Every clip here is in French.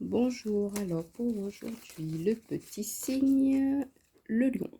Bonjour, alors pour aujourd'hui, le petit signe, le lion.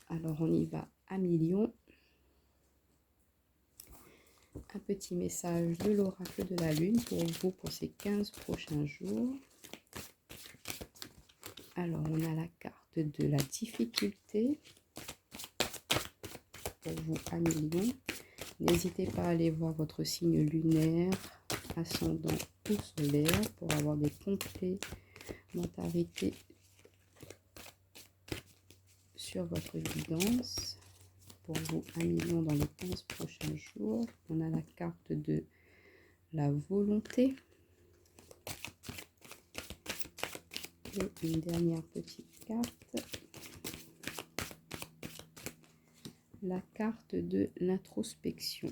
Alors on y va à million. Un petit message de l'oracle de la lune pour vous pour ces 15 prochains jours. Alors on a la carte de la difficulté pour vous à million. N'hésitez pas à aller voir votre signe lunaire, ascendant ou solaire pour avoir des complémentarités sur votre guidance. Pour vous, 1 million dans les 15 prochains jours. On a la carte de la volonté. Et une dernière petite carte. La carte de l'introspection.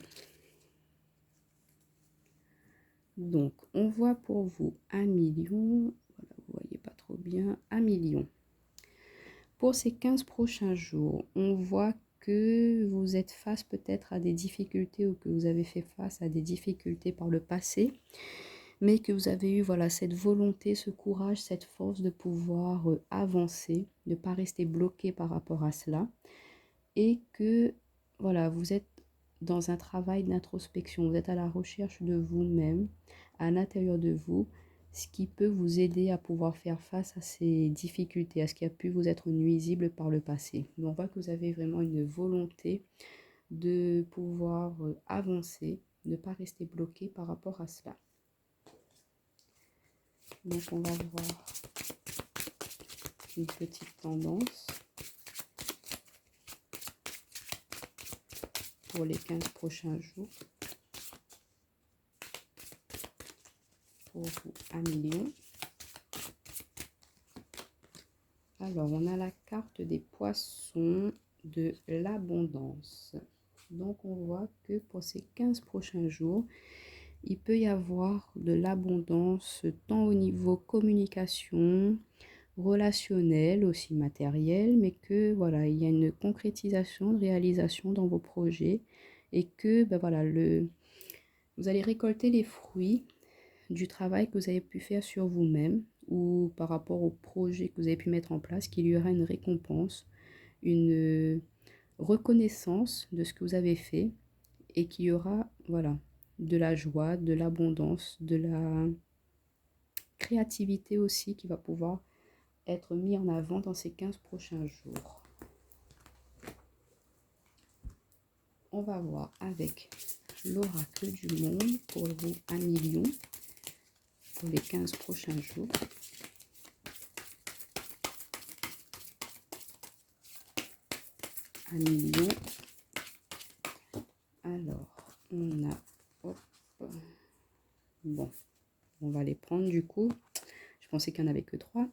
Donc, on voit pour vous 1 million. Voilà, vous voyez pas trop bien. 1 million. Pour ces 15 prochains jours, on voit que vous êtes face peut-être à des difficultés ou que vous avez fait face à des difficultés par le passé, mais que vous avez eu voilà, cette volonté, ce courage, cette force de pouvoir avancer, de ne pas rester bloqué par rapport à cela, et que voilà, vous êtes dans un travail d'introspection, vous êtes à la recherche de vous-même, à l'intérieur de vous, ce qui peut vous aider à pouvoir faire face à ces difficultés, à ce qui a pu vous être nuisible par le passé. Mais on voit que vous avez vraiment une volonté de pouvoir avancer, ne pas rester bloqué par rapport à cela. Donc on va voir une petite tendance pour les 15 prochains jours. Pour vous, 1 million. Alors, on a la carte des poissons de l'abondance. Donc, on voit que pour ces 15 prochains jours, il peut y avoir de l'abondance tant au niveau communication, relationnel, aussi matériel, mais que voilà, il y a une concrétisation, une réalisation dans vos projets et que ben voilà, vous allez récolter les fruits du travail que vous avez pu faire sur vous-même ou par rapport au projet que vous avez pu mettre en place, qu'il y aura une récompense, une reconnaissance de ce que vous avez fait et qu'il y aura voilà, de la joie, de l'abondance, de la créativité aussi qui va pouvoir être mis en avant dans ces 15 prochains jours. On va voir avec l'oracle du monde pour vous 1 million pour les 15 prochains jours. Un million. Alors, on a... Hop, bon, on va les prendre du coup. Je pensais qu'il n'y en avait que 3.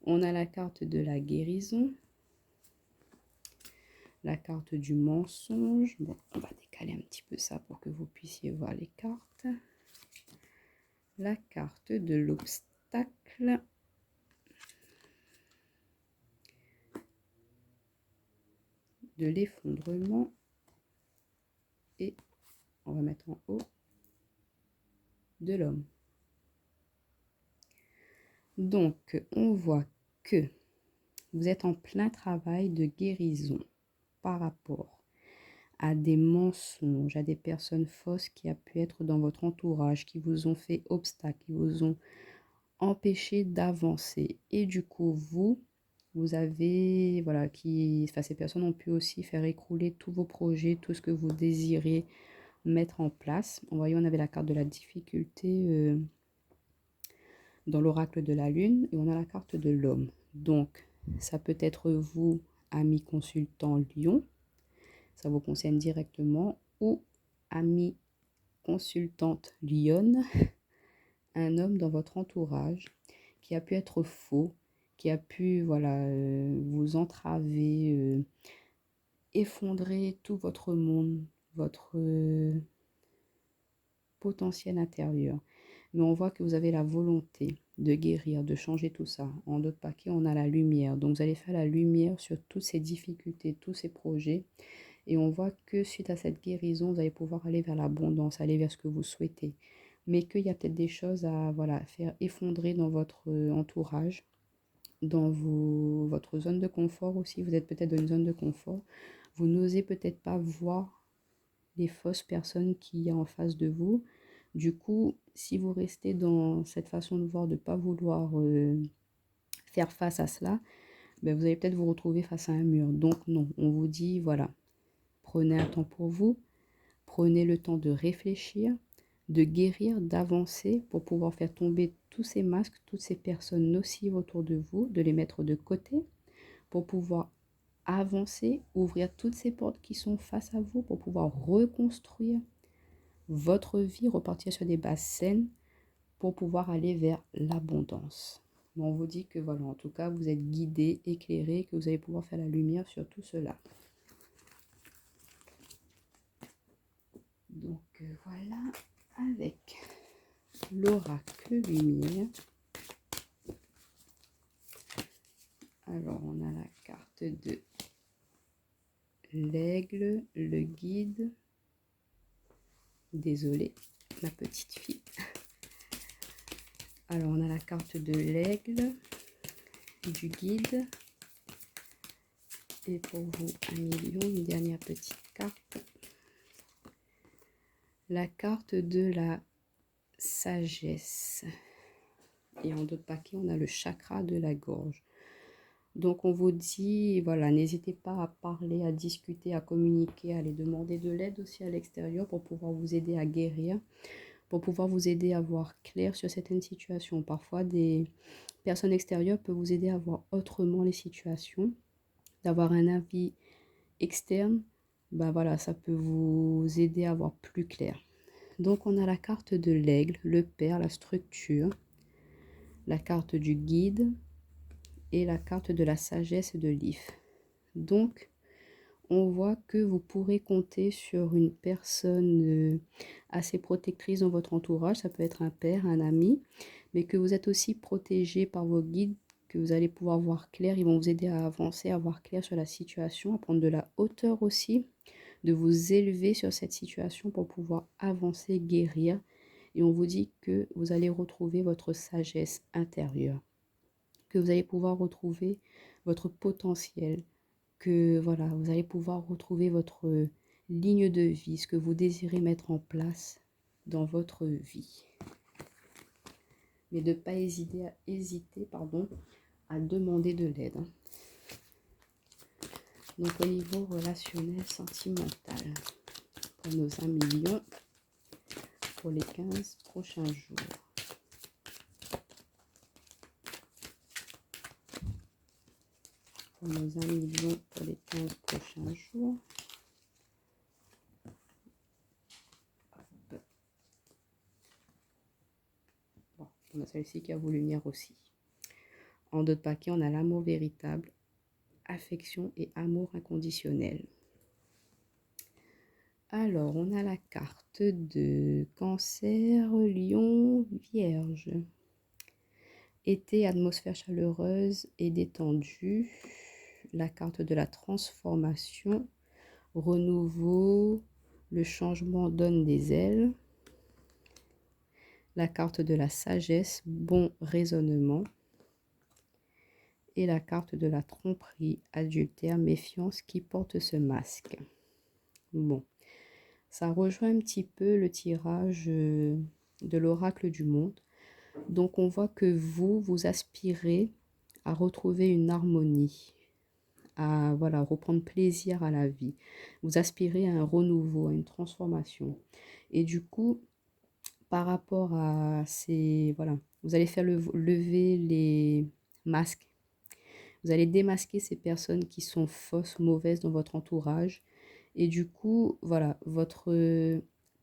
On a la carte de la guérison. La carte du mensonge. Bon, on va décaler un petit peu ça pour que vous puissiez voir les cartes. La carte de l'obstacle. De l'effondrement. Et on va mettre en haut de l'homme. Donc, on voit que vous êtes en plein travail de guérison par rapport à des mensonges, à des personnes fausses qui a pu être dans votre entourage, qui vous ont fait obstacle, qui vous ont empêché d'avancer. Et du coup, vous avez, voilà, ces personnes ont pu aussi faire écrouler tous vos projets, tout ce que vous désirez mettre en place. En voyant, on avait la carte de la difficulté dans l'oracle de la lune et on a la carte de l'homme. Donc, ça peut être vous, ami consultant lion, ça vous concerne directement, ou ami consultante lionne, un homme dans votre entourage qui a pu être faux, qui a pu voilà, vous entraver, effondrer tout votre monde, votre potentiel intérieur. Mais on voit que vous avez la volonté de guérir, de changer tout ça. En d'autres paquets, on a la lumière. Donc, vous allez faire la lumière sur toutes ces difficultés, tous ces projets. Et on voit que suite à cette guérison, vous allez pouvoir aller vers l'abondance, aller vers ce que vous souhaitez. mais qu'il y a peut-être des choses à voilà, faire effondrer dans votre entourage, dans votre zone de confort aussi. Vous êtes peut-être dans une zone de confort. Vous n'osez peut-être pas voir les fausses personnes qu'il y a en face de vous. Du coup, si vous restez dans cette façon de voir, de ne pas vouloir faire face à cela, ben vous allez peut-être vous retrouver face à un mur. Donc non, on vous dit, voilà, prenez un temps pour vous, prenez le temps de réfléchir, de guérir, d'avancer pour pouvoir faire tomber tous ces masques, toutes ces personnes nocives autour de vous, de les mettre de côté pour pouvoir avancer, ouvrir toutes ces portes qui sont face à vous pour pouvoir reconstruire votre vie, repartir sur des bases saines pour pouvoir aller vers l'abondance. Mais on vous dit que voilà, en tout cas, vous êtes guidé, éclairé, que vous allez pouvoir faire la lumière sur tout cela. Donc voilà, avec l'oracle lumière. Alors, on a la carte de l'aigle, le guide. Désolée, ma petite fille. Alors, on a la carte de l'aigle, du guide. Et pour vous, 1 million, une dernière petite carte. La carte de la sagesse. Et en d'autres paquets, on a le chakra de la gorge. Donc, on vous dit, voilà, n'hésitez pas à parler, à discuter, à communiquer, à aller demander de l'aide aussi à l'extérieur pour pouvoir vous aider à guérir, pour pouvoir vous aider à voir clair sur certaines situations. Parfois, des personnes extérieures peuvent vous aider à voir autrement les situations, d'avoir un avis externe. Ben voilà, ça peut vous aider à voir plus clair. Donc, on a la carte de l'aigle, le père, la structure, la carte du guide et la carte de la sagesse de l'if. Donc, on voit que vous pourrez compter sur une personne assez protectrice dans votre entourage. Ça peut être un père, un ami, mais que vous êtes aussi protégé par vos guides, que vous allez pouvoir voir clair. Ils vont vous aider à avancer, à voir clair sur la situation, à prendre de la hauteur aussi, de vous élever sur cette situation pour pouvoir avancer, guérir. Et on vous dit que vous allez retrouver votre sagesse intérieure, que vous allez pouvoir retrouver votre potentiel, que voilà, vous allez pouvoir retrouver votre ligne de vie, ce que vous désirez mettre en place dans votre vie. Mais de ne pas hésiter à demander de l'aide. Donc au niveau relationnel, sentimental, pour nos 1 million, pour les 15 prochains jours. Pour nos 1 million pour les 15 prochains jours. Bon, on a celle-ci qui a voulu venir aussi. En d'autres paquets, on a l'amour véritable, affection et amour inconditionnel. Alors, on a la carte de Cancer, Lion, Vierge. Été, atmosphère chaleureuse et détendue. La carte de la transformation, renouveau, le changement donne des ailes. La carte de la sagesse, bon raisonnement. Et la carte de la tromperie, adultère, méfiance, qui porte ce masque. Bon, ça rejoint un petit peu le tirage de l'oracle du monde. Donc on voit que vous aspirez à retrouver une harmonie, à voilà, reprendre plaisir à la vie. Vous aspirez à un renouveau, à une transformation. Et du coup, par rapport à ces... Voilà, vous allez faire lever les masques. Vous allez démasquer ces personnes qui sont fausses, mauvaises dans votre entourage. Et du coup, voilà,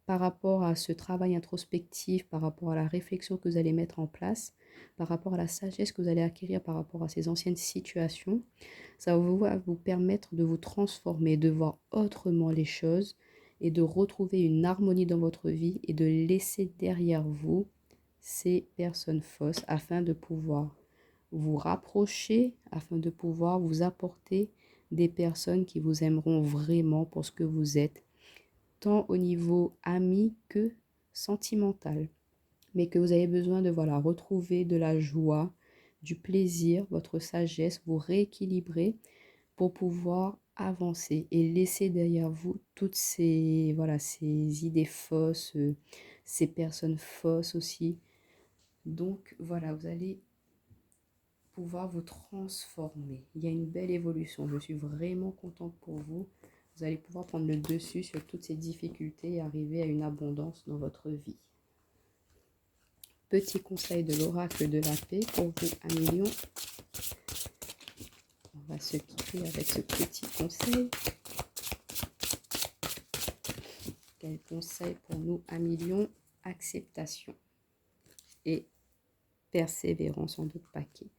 par rapport à ce travail introspectif, par rapport à la réflexion que vous allez mettre en place, par rapport à la sagesse que vous allez acquérir par rapport à ces anciennes situations, ça va vous permettre de vous transformer, de voir autrement les choses et de retrouver une harmonie dans votre vie et de laisser derrière vous ces personnes fausses afin de pouvoir vous rapprocher, afin de pouvoir vous apporter des personnes qui vous aimeront vraiment pour ce que vous êtes, tant au niveau ami que sentimental. mais que vous avez besoin de voilà, retrouver de la joie, du plaisir, votre sagesse, vous rééquilibrer pour pouvoir avancer et laisser derrière vous toutes ces, voilà, ces idées fausses, ces personnes fausses aussi. Donc voilà, vous allez pouvoir vous transformer. Il y a une belle évolution. Je suis vraiment contente pour vous. Vous allez pouvoir prendre le dessus sur toutes ces difficultés et arriver à une abondance dans votre vie. Petit conseil de l'oracle de la paix pour vous, un million. On va se quitter avec ce petit conseil. Quel conseil pour nous, un million? Acceptation et persévérance en d'autres paquets.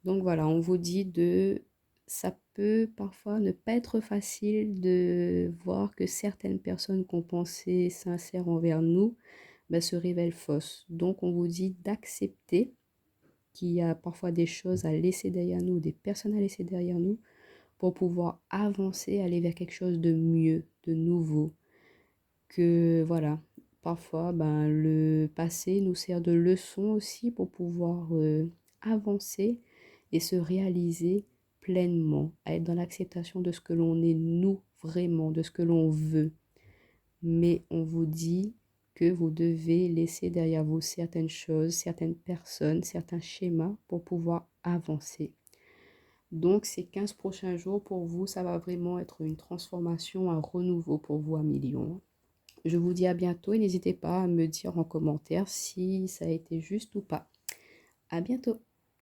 Donc voilà, on vous dit de... Ça peut parfois ne pas être facile de voir que certaines personnes qu'on pensait sincères envers nous se révèlent fausses. Donc on vous dit d'accepter qu'il y a parfois des choses à laisser derrière nous, des personnes à laisser derrière nous pour pouvoir avancer, aller vers quelque chose de mieux, de nouveau. Que voilà, parfois le passé nous sert de leçon aussi pour pouvoir avancer et se réaliser pleinement, à être dans l'acceptation de ce que l'on est nous vraiment, de ce que l'on veut. Mais on vous dit que vous devez laisser derrière vous certaines choses, certaines personnes, certains schémas pour pouvoir avancer. Donc ces 15 prochains jours pour vous, ça va vraiment être une transformation, un renouveau pour vous à millions. Je vous dis à bientôt et n'hésitez pas à me dire en commentaire si ça a été juste ou pas. À bientôt.